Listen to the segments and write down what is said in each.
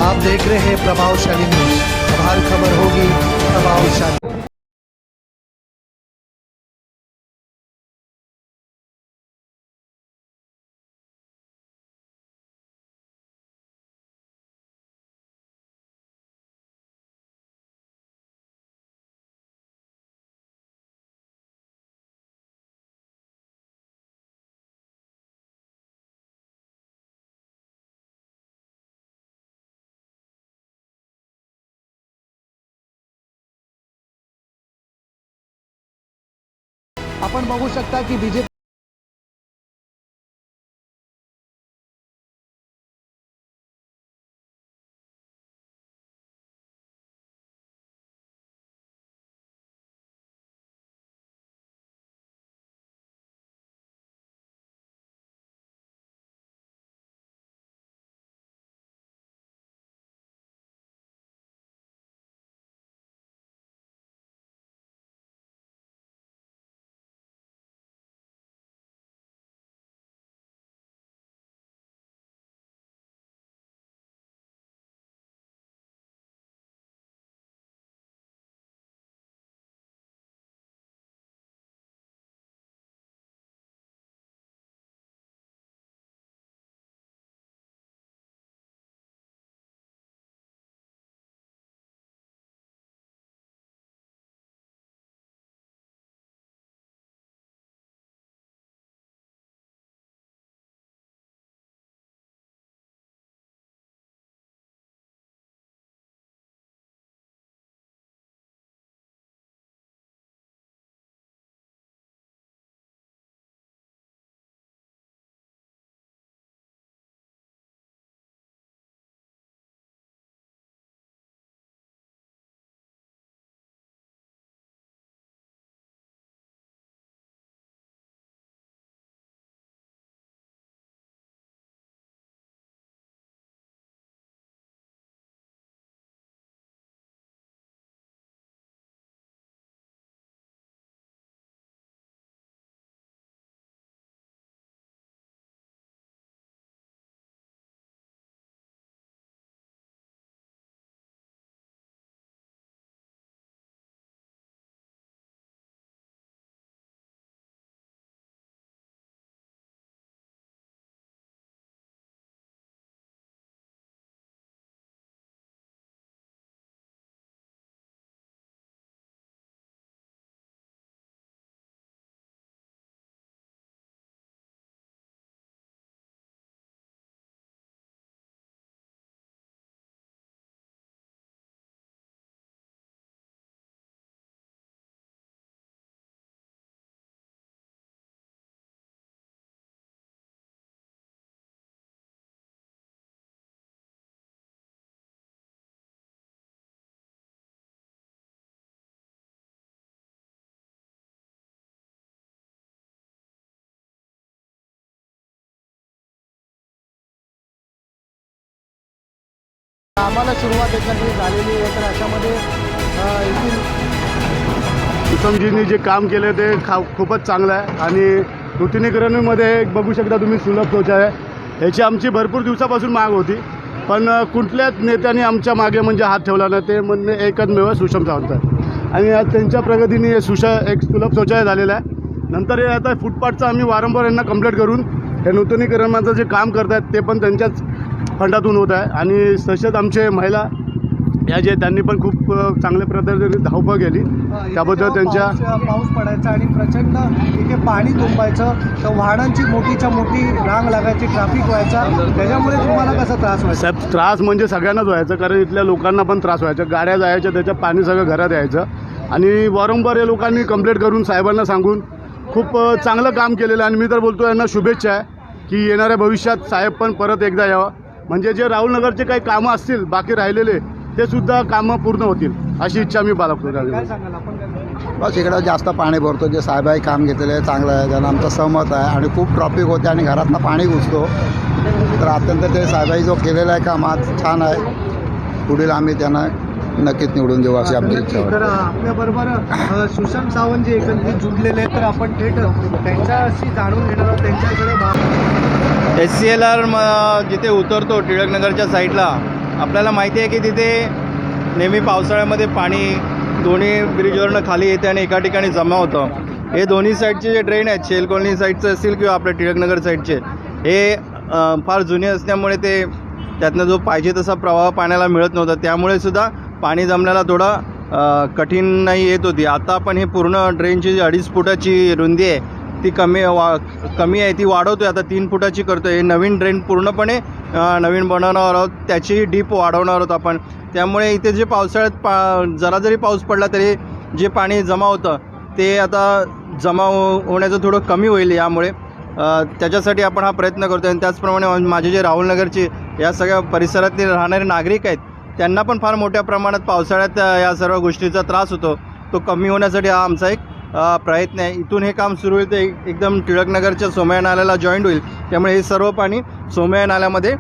आप देख रहे हैं प्रभावशाली न्यूज। अब हर खबर होगी प्रभावशाली। आपण बघू शकता की बीजेपी आम्हाला सुरुवात एकंदरीत झालेली आहे। तर अशामध्ये येथील उत्तमजींनी जे काम केले ते खूपच चांगलं आहे आणि नूतनीकरणमध्ये बघू शकता तुम्ही सुलभ शौचालय याची आमची भरपूर दिवसापासून माग होती, पण कुठल्याच नेत्यांनी आमच्या मागे म्हणजे हात ठेवला नाही। ते म्हणणे एकमेव सुषम सावंत आणि आज त्यांच्या प्रगतीने एक सुलभ शौचालय झालेलं आहे। नंतर हे आता फुटपाथचं आम्ही वारंवार यांना कंप्लीट करून हे नूतनीकरणाचं जे काम करत आहेत ते पण त्यांच्याच फंडातून होत आहे आणि तसेच आमचे महिला या जे त्यांनी पण खूप चांगल्या प्रकारे धावपळ केली, त्याबद्दल त्यांच्या पाऊस पडायचा आणि प्रचंड इथे पाणी तुंबायचं, तर वाहनांची मोठीच्या मोठी रांग लागायची, ट्रॅफिक व्हायचा, त्याच्यामुळे तुम्हाला कसा त्रास व्हायचा? साहेब त्रास म्हणजे सगळ्यांनाच व्हायचं, कारण इथल्या लोकांना पण त्रास व्हायचा, गाड्या जायच्या त्याच्या पाणी सगळं घरात यायचं आणि वारंवार या लोकांनी कंप्लेंट करून साहेबांना सांगून खूप चांगलं काम केलेलं आणि मी तर बोलतो यांना शुभेच्छा आहे की येणाऱ्या भविष्यात साहेब पण परत एकदा यावं, म्हणजे जे राहुलनगरचे काही कामं असतील बाकी राहिलेले ते सुद्धा कामं पूर्ण होतील अशी इच्छा मी बाळगतो। काय सांगाल आपण? बस इकडं जास्त पाणी भरतो, जे साहेबाई काम घेतलेलं आहे चांगलं आहे, त्यांना आमचं सहमत आहे आणि खूप ट्रॉफिक होते आणि घरातनं पाणी घुसतो, तर अत्यंत ते साहेबाई जो केलेला आहे काम आज छान आहे। पुढील आम्ही त्यांना नक्कीच निवडून देऊ अशी आमची इच्छा आहे। तर आपल्याबरोबर सुषम सावंत जे एकंदरीत जुडलेले आहेत, तर आपण थेट त्यांच्याशी जाणून घेणार आहोत त्यांच्याकडे। SCLR जिथे उतरतो टिळकनगरच्या साईडला आपल्याला माहिती आहे की तिथे नेहमी पावसाळ्यामध्ये पाणी दोन्ही ब्रिजवरनं खाली येते आणि एका ठिकाणी जमा होतं. हे दोन्ही साईडचे जे ड्रेन आहेत, शेल कॉलनी साईडचं असतील किंवा आपल्या टिळकनगर साईडचे, हे फार जुने असल्यामुळे ते त्यातनं जो पाहिजे तसा प्रवाह पाण्याला मिळत नव्हता. त्यामुळे सुद्धा पाणी जमण्याला थोडा कठीणाई येत होती. आता आपण हे पूर्ण ड्रेनची जी 2.5 फुटाची रुंदी आहे ती कमी आहे, ती वाढवतो आहे. आता 3 फुटाची करतो आहे. हे नवीन ड्रेन पूर्णपणे नवीन बनवणार आहोत, त्याची डीप वाढवणार आहोत आपण. त्यामुळे इथे जे पावसाळ्यात जरा जरी पाऊस पडला तरी जे पाणी जमा होतं ते आता जमा होण्याचं थोडं कमी होईल. यामुळे त्याच्यासाठी आपण हा प्रयत्न करतो आहे. आणि त्याचप्रमाणे माझे जे राहुलनगरचे या सगळ्या परिसरातील राहणारे नागरिक आहेत त्यांना पण फार मोठ्या प्रमाणात पावसाळ्यात या सर्व गोष्टीचा त्रास होतो. तो कमी होण्यासाठी हा आमचा एक प्रयत्न आहे. इथून हे काम सुरू होईल ते एकदम टिळकनगरच्या सोमया नाल्याला जॉईंट होईल. त्यामुळे हे सर्व पाणी सोमया नाल्यामध्ये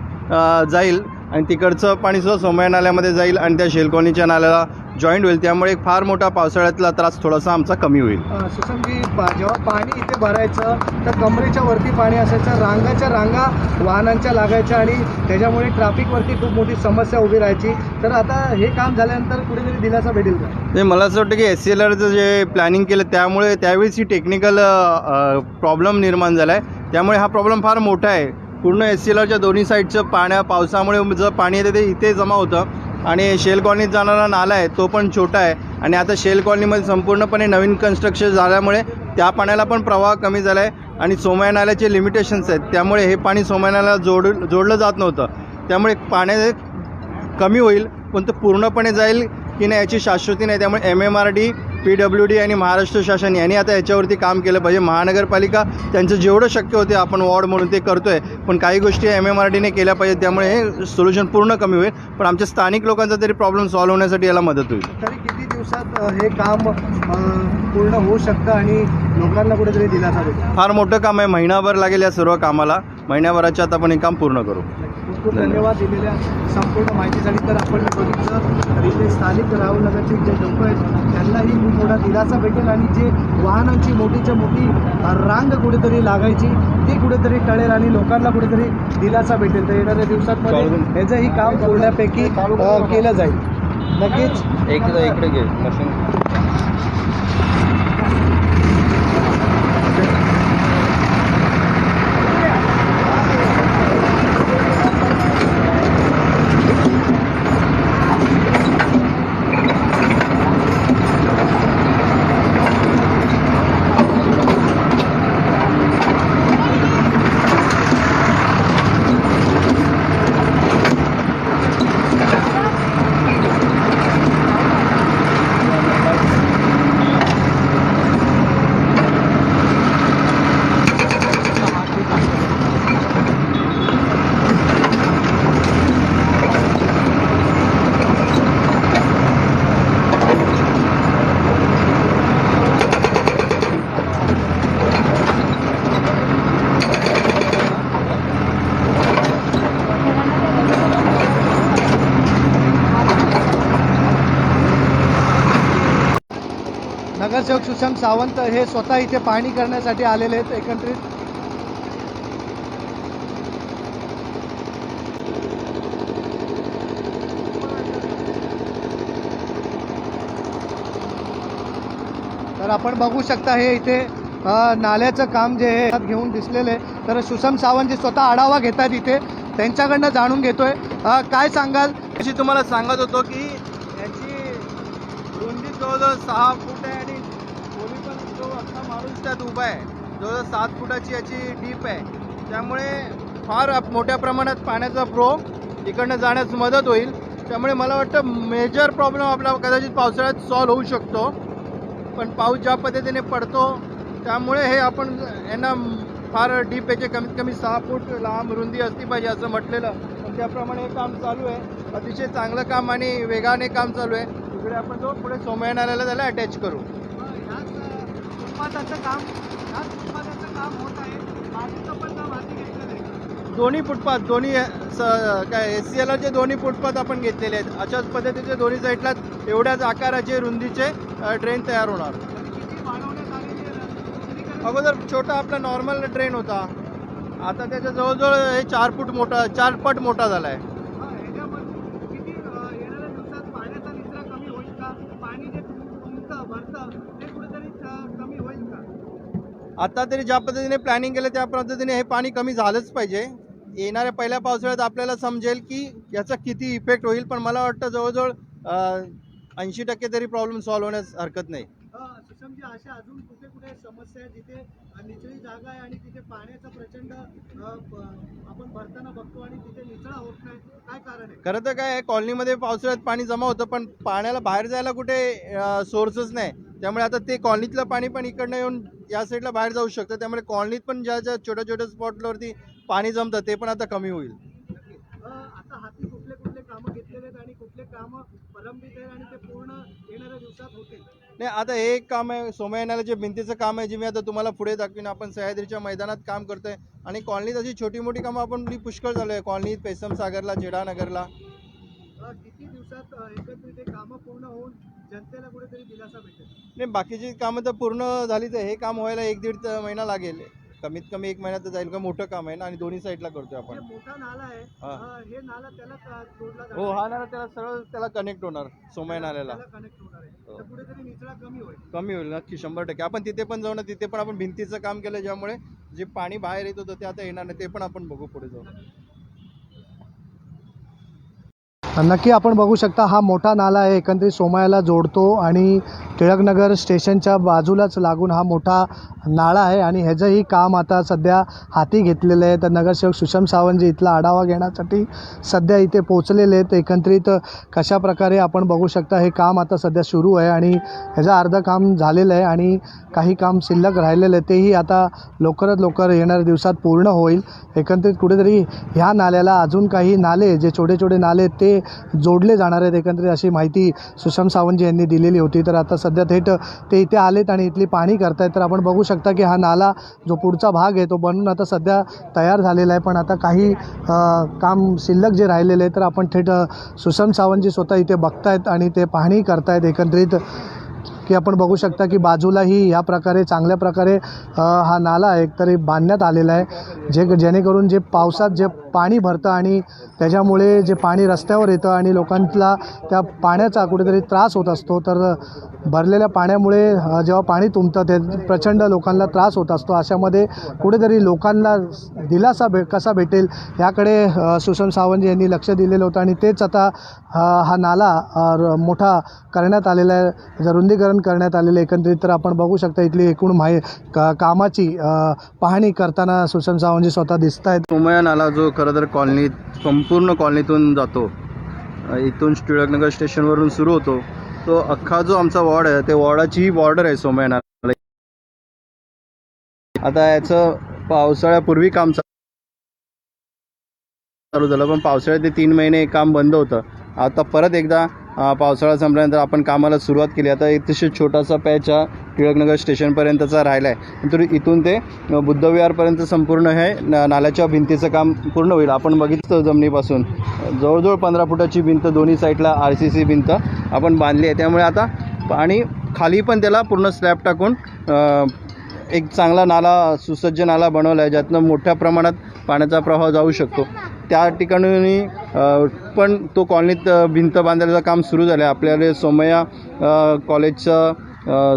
जाईल आणि तिकडचं पाणीसुद्धा सोमया नाल्यामध्ये जाईल आणि त्या शेल कॉलनीच्या नाल्याला जॉईंट होईल. त्यामुळे एक फार मोठा पावसाळ्यातला त्रास थोडासा आमचा कमी होईल. सुशांतजी, जेव्हा पाणी इथे भरायचं तर कमरेच्या वरती पाणी असायचं, रांगाच्या रांगा वाहनांच्या लागायच्या आणि त्याच्यामुळे ट्रॅफिकवरती खूप मोठी समस्या उभी राहायची. तर आता हे काम झाल्यानंतर कुठेतरी दिलासा भेटेल का? नाही, मला असं वाटतं की SCLRचं जे प्लॅनिंग केलं त्यामुळे त्यावेळेस ही टेक्निकल प्रॉब्लेम निर्माण झाला आहे. त्यामुळे हा प्रॉब्लेम फार मोठा आहे. पूर्ण SCLRच्या दोन्ही साईडचं पावसामुळे जर पाणी येते ते इथे जमा होतं आणि शेल कॉलनीत जाणारा नाला आहे तो पण छोटा आहे. आणि आता शेल कॉलनीमध्ये संपूर्णपणे नवीन कन्स्ट्रक्शन झाल्यामुळे त्या पाण्याला पण प्रवाह कमी झाला आहे आणि सोमया नाल्याचे लिमिटेशन्स आहेत. त्यामुळे हे पाणी सोमया नाल्याला जोडलं जात नव्हतं. त्यामुळे पाणी कमी होईल, पण ते पूर्णपणे जाईल की नाही याची शाश्वती नाही. त्यामुळे MMRD, PWD आणि महाराष्ट्र शासन यांनी आता याच्यावरती काम केलं पाहिजे. महानगरपालिका त्यांचं जेवढं शक्य होते आपण वॉर्ड म्हणून ते करतो आहे, पण काही गोष्टी MMRDने केल्या पाहिजेत. त्यामुळे हे सोल्युशन पूर्ण कमी होईल, पण आमच्या स्थानिक लोकांचा तरी प्रॉब्लेम सॉल्व्ह होण्यासाठी याला मदत होईल. तरी किती दिवसात हे काम पूर्ण होऊ शकतं आणि लोकांना कुठेतरी दिलासा भेटेल? फार मोठं काम आहे, महिनाभर लागेल या सर्व कामाला. महिन्याभराच्या आत आपण हे काम पूर्ण करू. खूप खूप धन्यवाद दिलेल्या संपूर्ण माहितीसाठी. तर आपण बघितलं तर इथे स्थानिक राहुलनगरचे जे लोक आहेत त्यांनाही खूप मोठा दिलासा भेटेल आणि जे वाहनांची मोठीच्या मोठी रांग कुठेतरी लागायची ती कुठेतरी टळेल आणि लोकांना कुठेतरी दिलासा भेटेल. तर येणाऱ्या दिवसांमध्ये ह्याचंही काम पूर्णपैकी केलं जाईल. नक्कीच इकडे घे मशीन. नगरसेवक सुशांत सावंत हे स्वतः इथे पाहणी करण्यासाठी आलेले आहेत. एकंदरीत तर आपण बघू शकता हे इथे नाल्याचं काम जे आहे हात घेऊन दिसलेलं आहे. तर सुशांत सावंत जे स्वतः आढावा घेतात इथे त्यांच्याकडनं जाणून घेतोय. काय सांगाल? अशी तुम्हाला सांगत होतो की याची रुंदी जवळजवळ 6 फूट आहे आणि खोली पण जो अख्खा माणूस त्यात उभा आहे जवळजवळ 7 फुटाची याची डीप आहे. त्यामुळे फार मोठ्या प्रमाणात पाण्याचा फ्लो इकडनं जाण्यास मदत होईल. त्यामुळे मला वाटतं मेजर प्रॉब्लेम आपला कदाचित पावसाळ्यात सॉल्व्ह होऊ शकतो. पण पाऊस ज्या पद्धतीने पडतो त्यामुळे हे आपण यांना फार डीप याचे कमीत कमी 6 फूट लांब रुंदी असली पाहिजे असं म्हटलेलं. पण त्याप्रमाणे हे काम चालू आहे. अतिशय चांगलं काम आणि वेगाने काम चालू आहे. इकडे आपण तो पुढे सोमया नाल्याला त्याला अटॅच करू. फुटपाथाचं काम होत आहे. बाजूचं पण काम हाती घेतलेलं आहे. दोन्ही फुटपाथ काय SCLRचे दोन्ही फुटपाथ आपण घेतलेले आहेत. अशाच पद्धतीचे दोन्ही साईडला एवढ्याच आकाराचे रुंदीचे ड्रेन तयार होणार. किती वाढवण्यात आलेली अगोदर छोटा आपला नॉर्मल ड्रेन होता, आता त्याच्या जवळजवळ हे 4 पट मोठा झाला आहे. आता तरी ज्या पद्धतीने प्लॅनिंग केलं त्या पद्धतीने हे पाणी कमी झालंच पाहिजे. येणाऱ्या पहिल्या पावसाळ्यात आपल्याला समजेल की याचा किती इफेक्ट होईल, पण मला वाटतं जवळजवळ 80% तरी प्रॉब्लेम सॉल्व्ह होण्यास हरकत नाही. सुषमजी, अशा अजून कुठे कुठे समस्या आहे जिथे निचळी जागा आहे आणि तिथे पाण्याचा प्रचंड आपण भरताना बघतो आणि तिथे निचळा होत नाही, काय कारण आहे? खरं तर काय आहे, कॉलनीमध्ये पावसाळ्यात पाणी जमा होतं, पण पाण्याला बाहेर जायला कुठे सोर्सच नाही. त्यामुळे आता ते कॉलनीतलं पाणी पण इकडनं येऊन या साईडला बाहेर जाऊ शकतं. त्यामुळे कॉलनीत पण ज्या ज्या छोट्या छोट्या स्पॉटवरती पाणी जमतं ते पण आता कमी होईल. आता हाती कुठले कुठले कामं घेतलेले आहेत आणि कुठले कामं प्रलंबित आहेत आणि ते पूर्ण येणाऱ्या दिवसात होतील? नाही, आता हे एक काम आहे सोमय्यानाला जे भिंतीचं काम आहे, जे मी आता तुम्हाला पुढे दाखवीन. आपण सह्याद्रीच्या मैदानात काम करतोय आणि कॉलनीत अशी छोटी मोठी कामं आपण पुष्कळ झालो आहे. कॉलनीत पेसम सागरला, जेडानगरला. किती दिवसात एकत्रित हे कामं पूर्ण होऊन जनतेला कुठेतरी दिलासा भेटेल? नाही, बाकीची कामं तर पूर्ण झाली, तर हे काम व्हायला 1-1.5 महिना लागेल. कमीत कमी 1 महिन्यात जाईल का. मोठं काम आहे ना आणि दोन्ही साईडला करतोय आपण. जे मोठा नाला आहे हे नाला त्याला जोडला जाणार हो, आहे? हा नाला त्याला सरळ त्याला कनेक्ट होणार सोमय्या नाल्याला. त्याला कनेक्ट होणार आहे, तर कुठेतरी निचरा कमी होईल. कमी होईल नक्की 100%. आपण तिथे पण जाऊ ना, तिथे पण आपण भिंतीचं काम केलं, ज्यामुळे जे पाणी बाहेर येत होतं ते आता येणार नाही. ते पण आपण बघू पुढे जाऊ. नक्की आपण बघू शकता हा मोठा नाला आहे, एकंदरीत सोमय्याला जोडतो आणि टिळकनगर स्टेशनच्या बाजूलाच लागून हा मोठा नाळा आहे आणि ह्याचंही काम आता सध्या हाती घेतलेलं आहे. तर नगरसेवक सुषम सावंत जी इथला आढावा घेण्यासाठी सध्या इथे पोचलेले आहेत. एकंदरीत कशा प्रकारे आपण बघू शकता हे काम आता सध्या सुरू आहे आणि ह्याचं अर्धं काम झालेलं आहे आणि काही काम शिल्लक राहिलेलं आहे, तेही आता लवकरात लवकर येणाऱ्या दिवसात पूर्ण होईल. एकंदरीत कुठेतरी ह्या नाल्याला अजून काही नाले जे छोटे छोटे नाले आहेत ते जोडले जाणार आहेत एकंदरीत, अशी माहिती सुषम सावंत यांनी दिलेली होती. तर आता सध्या थेट ते इथे आलेत आणि इथली पाणी करतायत. तर आपण बघू शकता की हा नाला जो पुढचा भाग आहे तो बनून आता सध्या तयार झालेला आहे, पण आता काही काम शिल्लक जे राहिलेले आहे तर आपण थेट सुषम सावंतजी स्वतः इथे बघतायत आणि ते पाहणी करतायत. एकंदरीत की आपण बघू शकता की बाजूलाही या प्रकारे चांगल्या प्रकारे हा नाला एकतरी बांधण्यात आलेला आहे, जेणेकरून जे पावसात जे पाणी भरतं आणि त्याच्यामुळे जे पाणी रस्त्यावर येतं आणि लोकांना त्या पाण्याचा कुठेतरी त्रास होत असतो. तर भरलेल्या पाण्यामुळे जेव्हा पाणी तुंबतं ते प्रचंड लोकांना त्रास होत असतो. अशामध्ये कुठेतरी लोकांना दिलासा कसा भेटेल याकडे सुषम सावंत यांनी लक्ष दिलेलं होतं आणि तेच आता हा नाला मोठा करण्यात आलेला आहे, रुंदीकरण करण्यात आलेलं आहे. एकंदरीत तर आपण बघू शकता इथली एकूण कामाची पाहणी करताना सुषम सावंतजी स्वतः दिसत आहेत. सोमय्या नाला जो खरं तर कॉलनीत संपूर्ण कॉलनीतून जातो, इथून टिळकनगर स्टेशनवरून सुरू होतो, तो अख्खा जो आमचा वॉर्ड आहे ते वॉर्डाची बॉर्डर आहे सोमय्या नाला. आता याचं पावसाळ्यापूर्वी काम चालू झालं, पण पावसाळ्यात ते 3 महिने काम बंद होतं. आता परत एकदा पावसाळा संपल्यानंतर आपण कामाला सुरुवात केली. आता अतिशय छोटासा पॅच हा टिळकनगर स्टेशनपर्यंतचा राहिला आहे, नंतर इथून ते बुद्धविहारपर्यंत संपूर्ण हे नाल्याच्या भिंतीचं काम पूर्ण होईल. आपण बघितलं जमिनीपासून जवळजवळ 15 फुटाची भिंत दोन्ही साईडला RCC भिंत आपण बांधली आहे. त्यामुळे आता पाणी खाली पण त्याला पूर्ण स्लॅब टाकून एक चांगला नाला, सुसज्ज नाला बनवला आहे, ज्यातनं मोठ्या प्रमाणात पाण्याचा प्रवाह जाऊ शकतो. त्या ठिकाणी पण तो कॉलनीत भिंत बांधायचं काम सुरू झालं आहे. आपल्याला सोमय्या कॉलेजचं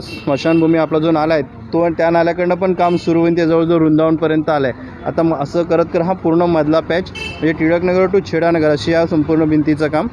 स्मशानभूमी आपला जो नाला आहे तो त्या नाल्याकडनं पण काम सुरू होईल. ते जवळजवळ वृंदावनपर्यंत आलं आहे. आता असं करत हा पूर्ण मधला पॅच म्हणजे टिळकनगर टू छेडानगर अशी या संपूर्ण भिंतीचं काम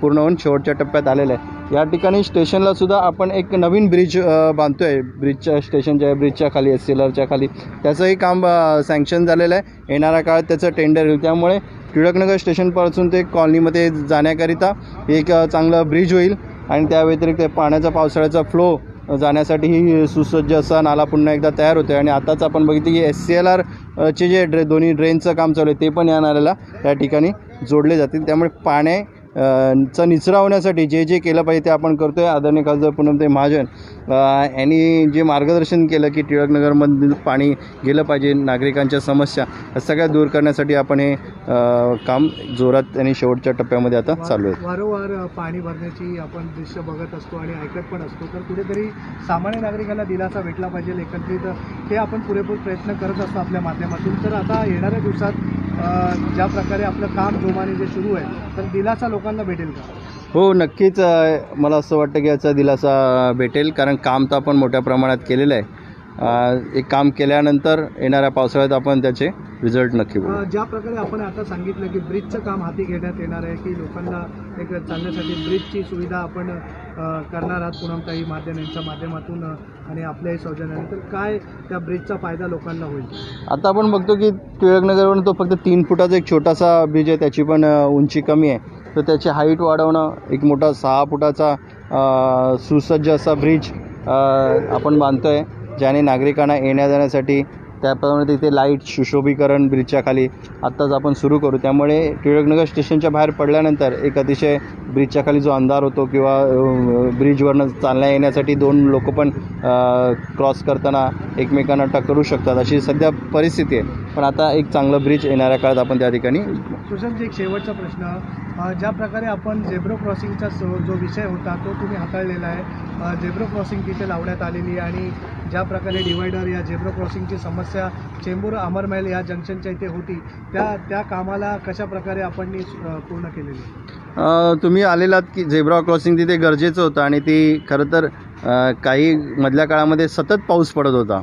पूर्ण होऊन शेवटच्या टप्प्यात आलेलं आहे. या ठिकाणी स्टेशनला सुद्धा आपण एक नवीन ब्रिज बांधतो आहे, ब्रिजच्या स्टेशनच्या ब्रिजच्या खाली SLRच्या खाली त्याचंही काम सँक्शन झालेलं आहे. येणाऱ्या काळात त्याचं टेंडर होईल. त्यामुळे टिळकनगर स्टेशनपासून ते कॉलनीमध्ये जाण्याकरिता एक चांगलं ब्रिज होईल आणि त्या व्यतिरिक्त पाण्याचा पावसाळ्याचा फ्लो जाण्यासाठीही सुसज्ज असा नाला पुन्हा एकदा तयार होतो आहे. आणि आताच आपण बघितलं की SCLR चे जे दोन्ही ड्रेनचं काम चालू आहे ते पण या नाल्याला त्या ठिकाणी जोडले जातील. त्यामुळे चा निचरा होण्यासाठी जे जे केलं पाहिजे ते आपण करतो आहे. आदरणीय खासदार पूनमताई महाजन यांनी जे मार्गदर्शन केलं की टिळकनगरमध्ये पाणी गेलं पाहिजे, नागरिकांच्या समस्या सगळ्या दूर करण्यासाठी आपण हे काम जोरात आणि शेवटच्या टप्प्यामध्ये आता चालू आहे. वारंवार पाणी भरण्याची आपण दृश्य बघत असतो आणि ऐकत पण असतो, तर कुठेतरी सामान्य नागरिकांना दिलासा भेटला पाहिजे. एकत्रित हे आपण पुरेपूर प्रयत्न करत असतो आपल्या माध्यमातून. तर आता येणाऱ्या दिवसात ज्या प्रकारे आपलं काम जोमाने जे सुरू आहे तर दिलासा लोकांना भेटेल का? हो, नक्कीच. मला असं वाटतं की याचा दिलासा भेटेल, कारण काम तर आपण मोठ्या प्रमाणात केलेलं आहे. एक काम केल्यानंतर येणाऱ्या पावसाळ्यात आपण त्याचे रिझल्ट नक्की बघू. ज्या प्रकारे आपण आता सांगितलं की ब्रिजचं काम हाती घेण्यात येणार आहे, की लोकांना एक चालण्यासाठी ब्रिजची सुविधा आपण करणार आहात पूनमताई माध्यम यांच्या माध्यमातून आणि आपल्याही सौजन्याने, तर काय त्या ब्रिजचा फायदा लोकांना होईल? आता आपण बघतो की टिळकनगरवरून तो फक्त 3 फुटाचा एक छोटासा ब्रिज आहे, त्याची पण उंची कमी आहे, तर त्याची हाईट वाढवणं, एक मोठा 6 फुटाचा सुसज्ज असा ब्रिज आपण बांधतो आहे, ज्याने नागरिकांना येण्या जाण्यासाठी, त्याप्रमाणे तिथे लाईट सुशोभीकरण ब्रिजच्या खाली आत्ताच आपण सुरू करू. त्यामुळे टिळकनगर स्टेशनच्या बाहेर पडल्यानंतर एक अतिशय ब्रिजच्या खाली जो अंधार होतो किंवा ब्रिजवरनं चालण्या येण्यासाठी 2 लोक पण क्रॉस करताना एकमेकांना टक्करू शकतात, अशी सध्या परिस्थिती आहे. पण आता एक चांगलं ब्रिज येणाऱ्या काळात आपण त्या ठिकाणी. सुशांतजी, एक शेवटचा प्रश्न. ज्या प्रकारे आपण झेब्रो क्रॉसिंगचा जो विषय होता तो तुम्ही हाताळलेला आहे, झेब्रो क्रॉसिंग तिथे लावण्यात आलेली आहे आणि ज्या प्रकारे डिवायडर या झेब्रो क्रॉसिंगची समस्या चेंबूर अमरमहल या जंक्शनच्या इथे होती, त्या कामाला कशा प्रकारे आपण पूर्ण केलेली? तुम्ही आलेलात की झेब्रा क्रॉसिंग तिथे गरजेचं होतं आणि ती खरं तर काही मधल्या काळामध्ये सतत पाऊस पडत होता.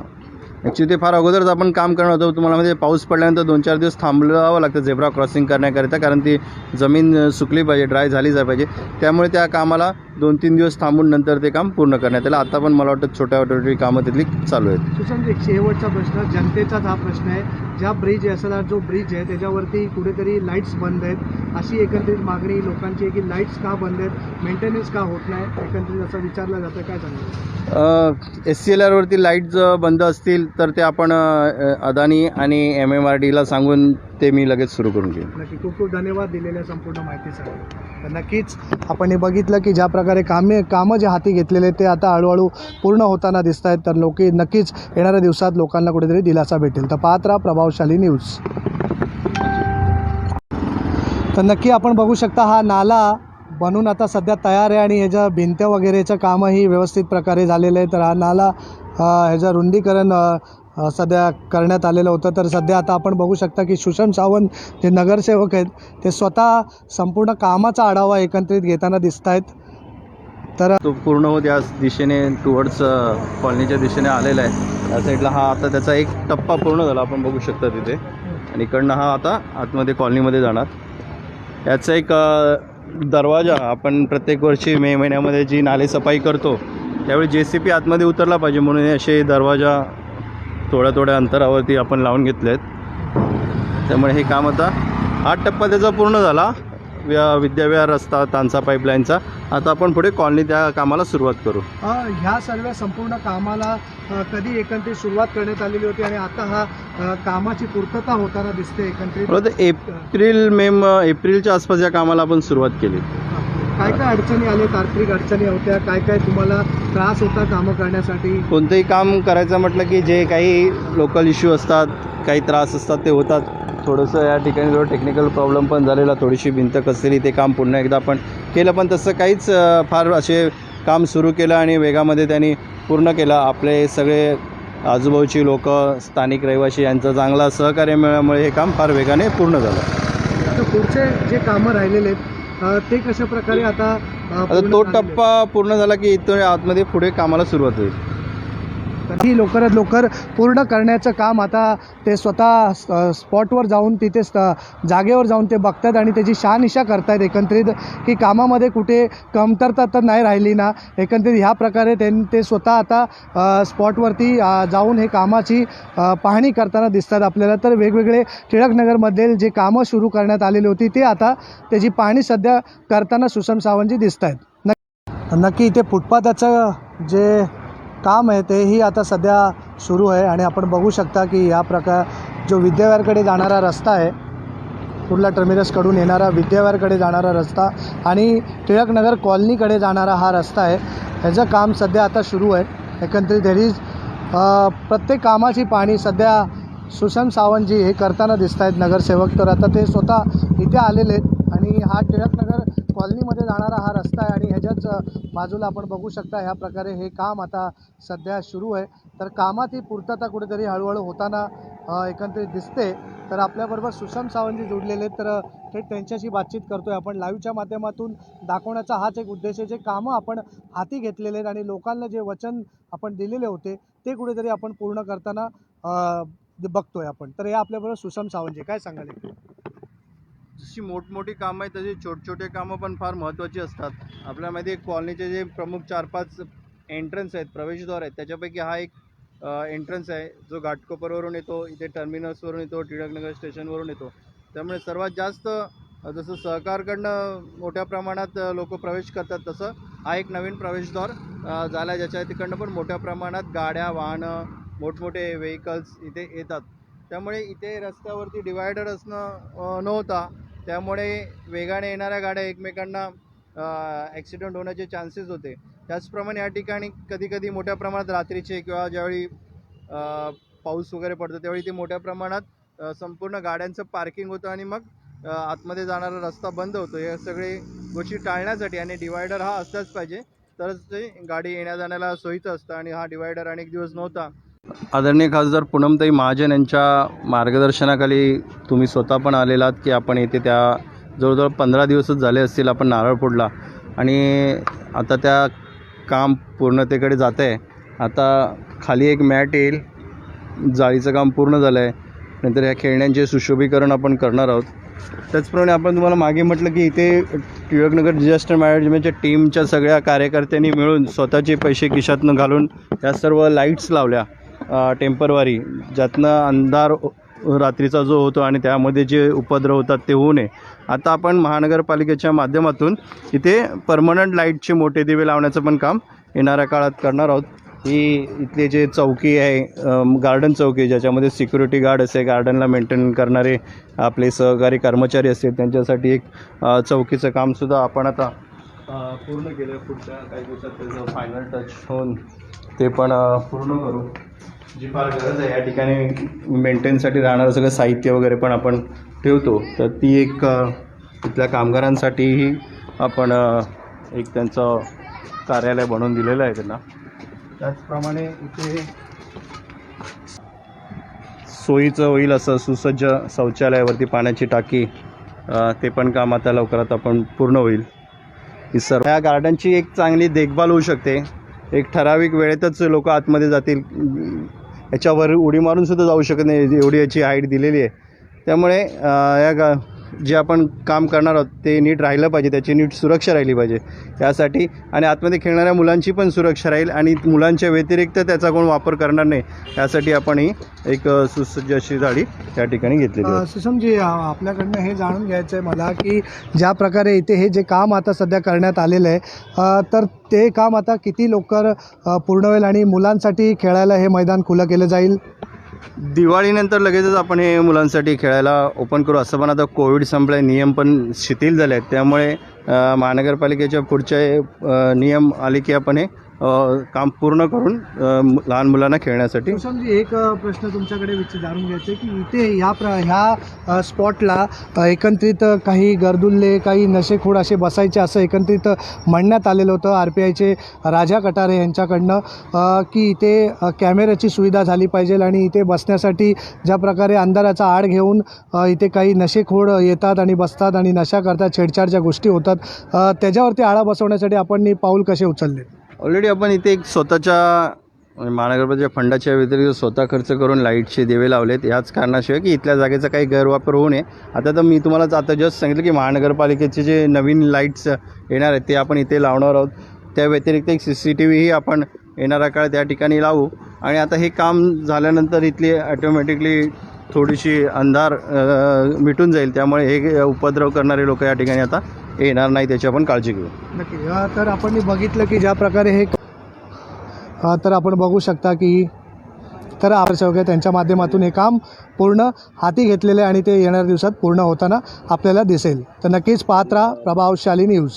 ॲक्च्युली ते फार अगोदरच आपण काम करणार होतो. तुम्हाला म्हणजे पाऊस पडल्यानंतर 2-4 दिवस थांबवावं लागतं झेब्रा क्रॉसिंग करण्याकरिता, कारण ती जमीन सुकली पाहिजे, ड्राय झाली जाय पाहिजे. त्यामुळे त्या कामाला 2-3 दिवस थांबून नंतर ते काम पूर्ण करण्यात आलं. आता पण मला वाटतं छोटी कामं तिथली चालू आहेत. सुशांत, एक शेवटचा प्रश्न, जनतेचाच हा प्रश्न आहे. ज्या ब्रिज असला जो ब्रिज आहे त्याच्यावरती कुठेतरी लाईट्स बंद आहेत, अशी एकंदरीत मागणी लोकांची आहे की लाईट्स का बंद आहेत, मेंटेनन्स का होत नाही, एकंदरीत असं विचारलं जातं. काय सांगू? SCLRवरती लाईट जर बंद असतील तर ते आपण अदानी आणि MMRDला सांगून ते मी लगेच सुरू करून घेईन. नक्की. खूप खूप धन्यवाद दिलेल्या संपूर्ण माहितीसाठी. तर नक्कीच आपण हे बघितलं की ज्या प्रकारे कामं जे हाती घेतलेले ते आता हळूहळू पूर्ण होताना दिसत आहेत, तर नक्कीच येणाऱ्या दिवसात लोकांना कुठेतरी दिलासा भेटेल. तर पाहत राहा प्रभावशाली न्यूज. तर नक्की आपण बघू शकता हा नाला बनून आता सध्या तयार आहे आणि ह्याच्या भिंत्या वगैरेचं कामही व्यवस्थित प्रकारे झालेलं आहे. तर हा नाला ह्याचं रुंदीकरण सध्या करण्यात आलेलं होतं. तर सध्या आता आपण बघू शकता की सुशांत सावंत जे नगरसेवक आहेत ते स्वतः संपूर्ण कामाचा आढावा एकत्रित घेताना दिसत आहेत. तर तो पूर्ण होत या दिशेने टुवर्ड्स कॉलनीच्या दिशेने आलेला आहे. या साईडला हा आता त्याचा एक टप्पा पूर्ण झाला, आपण बघू शकता तिथे, आणि इकडनं हा आता आतमध्ये कॉलनीमध्ये जाणार. याचा एक दरवाजा, आपण प्रत्येक वर्षी मे महिन्यामध्ये जी नालेसफाई करतो त्यावेळी JCP आतमध्ये उतरला पाहिजे म्हणून असे दरवाजा थोड्या अंतरावरती आपण लावून घेतले आहेत. त्यामुळे हे काम आता हा टप्पा त्याचा पूर्ण झाला, विद्याविहार रस्ता, तानसा पाईपलाईनचा. आता आपण पुढे कॉलनी त्या कामाला सुरुवात करू. ह्या सर्व संपूर्ण कामाला कधी एकंदरीत सुरुवात करण्यात आलेली होती आणि आता हा कामाची पूर्तता होताना दिसते एकंदरीत? एप्रिलच्या आसपास या कामाला आपण सुरुवात केली. काय काय अडचणी आल्या, तांत्रिक अडचणी होत्या, काय तुम्हाला त्रास होता कामं करण्यासाठी? कोणतंही काम करायचं म्हटलं की जे काही लोकल इश्यू असतात, काही त्रास असतात ते होतात. थोडंसं या ठिकाणी जो टेक्निकल प्रॉब्लेम पण झालेला, थोडीशी भिंत कसलेली, ते काम पुन्हा एकदा आपण केलं. पण तसं काहीच फार असे काम सुरू केलं आणि वेगामध्ये त्यांनी पूर्ण केलं. आपले सगळे आजूबाजूची लोक, स्थानिक रहिवासी यांचं चांगला सहकार्य मिळाल्यामुळे हे काम फार वेगाने पूर्ण झालं. आता पुढचे जे कामं राहिलेले आहेत ते कशा प्रकारे आता तो टप्पा पूर्ण झाला की इथून आतमध्ये पुढे कामाला सुरुवात होईल. ही लवकरात लवकर पूर्ण करण्याचं काम आता ते स्वतः स्पॉटवर जाऊन तिथे जागेवर जाऊन ते बघतात आणि त्याची शहानिशा करतायत एकंदरीत की कामामध्ये कुठे कमतरता तर नाही राहिली ना. एकंदरीत ह्या प्रकारे ते स्वतः आता स्पॉटवरती जाऊन हे कामाची पाहणी करताना दिसतात आपल्याला. तर वेगवेगळे टिळकनगरमधील जे कामं सुरू करण्यात आलेली होती ते आता त्याची पाहणी सध्या करताना सुशांत सावंतजी दिसत आहेत. नक्की इथे फुटपाथाचं जे काम आहे तेही आता सध्या सुरू आहे आणि आपण बघू शकता की या प्रकार जो विद्याविहारकडे जाणारा रस्ता आहे, कुर्ला टर्मिनसकडून येणारा विद्याविहारकडे जाणारा रस्ता आणि टिळकनगर कॉलनीकडे जाणारा हा रस्ता आहे, ह्याचं काम सध्या आता सुरू आहे. एकंदरीत प्रत्येक कामाची पाहणी सध्या सुशांत सावंतजी हे करताना दिसत आहेत नगरसेवक. तर आता ते स्वतः इथे आलेले आहेत आणि हा टिळकनगर कॉलनीमध्ये जाणारा हा रस्ता आहे आणि ह्याच्याच बाजूला आपण बघू शकता ह्या प्रकारे हे काम आता सध्या सुरू आहे. तर कामात ही पूर्तता कुठेतरी हळूहळू होताना एकंदरीत दिसते. तर आपल्याबरोबर सुशांत सावंतजी जोडलेले आहेत, तर थेट त्यांच्याशी बातचीत करतोय आपण. लाईव्हच्या माध्यमातून दाखवण्याचा हाच एक उद्देश आहे. जे कामं आपण हाती घेतलेले आहेत आणि लोकांना जे वचन आपण दिलेले होते ते कुठेतरी आपण पूर्ण करताना बघतोय आपण. तर हे आपल्याबरोबर सुसम सावंत काय सांगाल? जशी मोठमोठी कामं आहेत तशी छोटे कामं पण फार महत्त्वाची असतात. आपल्यामध्ये कॉलनीचे जे प्रमुख 4-5 एंट्रन्स आहेत, प्रवेशद्वार आहेत, त्याच्यापैकी हा एक एंट्रन्स आहे जो घाटकोपरवरून येतो, इथे टर्मिनसवरून येतो, टिळकनगर स्टेशनवरून येतो. त्यामुळे सर्वात जास्त जसं सहकारकडनं मोठ्या प्रमाणात लोक प्रवेश करतात, तसं हा एक नवीन प्रवेशद्वार झाला आहे ज्याच्या तिकडनं पण मोठ्या प्रमाणात गाड्या, वाहनं, मोठमोठे व्हेकल्स इथे येतात. त्यामुळे इथे रस्त्यावरती डिवायडर असणं नव्हता, त्यामुळे वेगाने येणाऱ्या गाड्या एकमेकांना ॲक्सिडेंट होण्याचे चान्सेस होते. त्याचप्रमाणे या ठिकाणी कधीकधी मोठ्या प्रमाणात रात्रीचे किंवा ज्यावेळी पाऊस वगैरे पडतो त्यावेळी ते मोठ्या प्रमाणात संपूर्ण गाड्यांचं पार्किंग होतं आणि मग आतमध्ये जाणारा रस्ता बंद होतो. या सगळे गोष्टी टाळण्यासाठी आणि डिवायडर हा असलाच पाहिजे, तरच ते गाडी येण्या जाण्याला सोयीचं असतं आणि हा डिवायडर अनेक दिवस नव्हता. आदरणीय खासदार पूनमताई महाजन यांच्या मार्गदर्शनाखाली तुम्ही स्वतः पण आलेलात की आपण येथे त्या जवळजवळ 15 दिवसच झाले असतील आपण नारळ फोडला आणि आता त्या काम पूर्णतेकडे जात आहे. आता खाली एक मॅट येईल, जाळीचं काम पूर्ण झालं आहे, नंतर ह्या खेळण्यांचे सुशोभीकरण आपण करणार आहोत. त्याचप्रमाणे आपण तुम्हाला मागे म्हटलं की इथे टिळकनगर डिझास्टर मॅनेजमेंटच्या टीमच्या सगळ्या कार्यकर्त्यांनी मिळून स्वतःचे पैसे खिशातनं घालून त्या सर्व लाईट्स लावल्या टेम्परवारी, ज्यातनं अंधार रात्रीचा जो होतो आणि त्यामध्ये जे उपद्रव होतात ते होऊ नये. आता आपण महानगरपालिकेच्या माध्यमातून इथे परमनंट लाईटचे मोठे दिवे लावण्याचं पण काम येणाऱ्या काळात करणार आहोत. ही इथले जे चौकी आहे, गार्डन चौकी, ज्याच्यामध्ये सिक्युरिटी गार्ड असे, गार्डनला मेंटेन करणारे आपले सहकारी कर्मचारी असतील, त्यांच्यासाठी एक चौकीचं कामसुद्धा आपण आता पूर्ण केलं. पुढच्या काही दिवसात त्याचं फायनल टच होऊन ते पण पूर्ण करू. जी फार गरज आहे या ठिकाणी मेंटेनसाठी राहणारं सगळं साहित्य वगैरे पण आपण ठेवतो, तर ती एक इथल्या कामगारांसाठीही आपण एक त्यांचं कार्यालय बनवून दिलेलं आहे त्यांना. त्याचप्रमाणे इथे सोयीचं होईल असं सुसज्ज शौचालयावरती पाण्याची टाकी, ते पण काम आता लवकरात आपण पूर्ण होईल. ही सर्व या गार्डनची एक चांगली देखभाल होऊ शकते. एक ठराविक वेळेतच लोक आतमध्ये जातील, याच्यावर उडी मारून सुद्धा जाऊ शकत नाही, एवढी याची हाईट दिलेली आहे. त्यामुळे जे आपण काम करणार आहोत ते नीट राहिलं पाहिजे, त्याची नीट सुरक्षा राहिली पाहिजे यासाठी, आणि आतमध्ये खेळणाऱ्या मुलांची पण सुरक्षा राहील आणि मुलांच्या व्यतिरिक्त त्याचा कोण वापर करणार नाही यासाठी आपण ही एक सुसज्ज अशी जाळी त्या ठिकाणी घेतलेली आहे. सुसमजी, आपल्याकडनं हे जाणून घ्यायचं आहे मला की ज्या प्रकारे इथे हे जे काम आता सध्या करण्यात आलेलं आहे, तर ते काम आता किती लवकर पूर्ण होईल आणि मुलांसाठी खेळायला हे मैदान खुलं केलं जाईल? दिवाळीनंतर लगेचच आपण हे मुलांसाठी खेळायला ओपन करू. असं पण आता कोविड संपलं आहे, नियम पण शिथिल झाले आहेत, त्यामुळे महानगरपालिकेच्या पुढचे नियम आले की आपण हे काम पूर्ण करून लहान मुलांना खेळण्यासाठी. सुशांतजी, एक प्रश्न तुमच्याकडे जाणून घ्यायचं आहे की इथे ह्या स्पॉटला एकत्रित काही गर्दुल्ले, काही नशेखोर असे बसायचे असं एकत्रित म्हणण्यात आलेलं होतं RPIचे राजा कटारे यांच्याकडनं, की इथे कॅमेऱ्याची सुविधा झाली पाहिजे आणि इथे बसण्यासाठी ज्या प्रकारे अंधाराचा आड घेऊन इथे काही नशेखोर येतात आणि बसतात आणि नशा करतात, छेडछाडच्या गोष्टी होतात, त्याच्यावरती आळा बसवण्यासाठी आपण पाऊल कसे उचलले? ऑलरेडी आपण इथे एक स्वतःच्या महानगरपालिकेच्या फंडाच्या व्यतिरिक्त स्वतः खर्च करून लाईटचे दिवे लावलेत, याच कारणाशिवाय की इथल्या जागेचा काही गैरवापर होऊ नये. आता तर मी तुम्हाला आता जस्ट सांगितलं की महानगरपालिकेचे जे नवीन लाईट्स येणार आहेत ते आपण इथे लावणार आहोत. त्या व्यतिरिक्त एक CCTV ही आपण येणारा काळ त्या ठिकाणी लावू. आणि आता हे काम झाल्यानंतर इथली ॲटोमॅटिकली थोडीशी अंधार मिटून जाईल, त्यामुळे हे उपद्रव करणारे लोक या ठिकाणी आता येणार नाही, त्याची आपण काळजी घेऊ. नक्की. तर आपण बघितलं की ज्या प्रकारे हे तर आपण बघू शकता की तर आवश्यक आहे त्यांच्या माध्यमातून हे काम पूर्ण हाती घेतलेले आणि ते येणाऱ्या दिवसात पूर्ण होताना आपल्याला दिसेल. तर नक्कीच पाहत राहा प्रभावशाली न्यूज.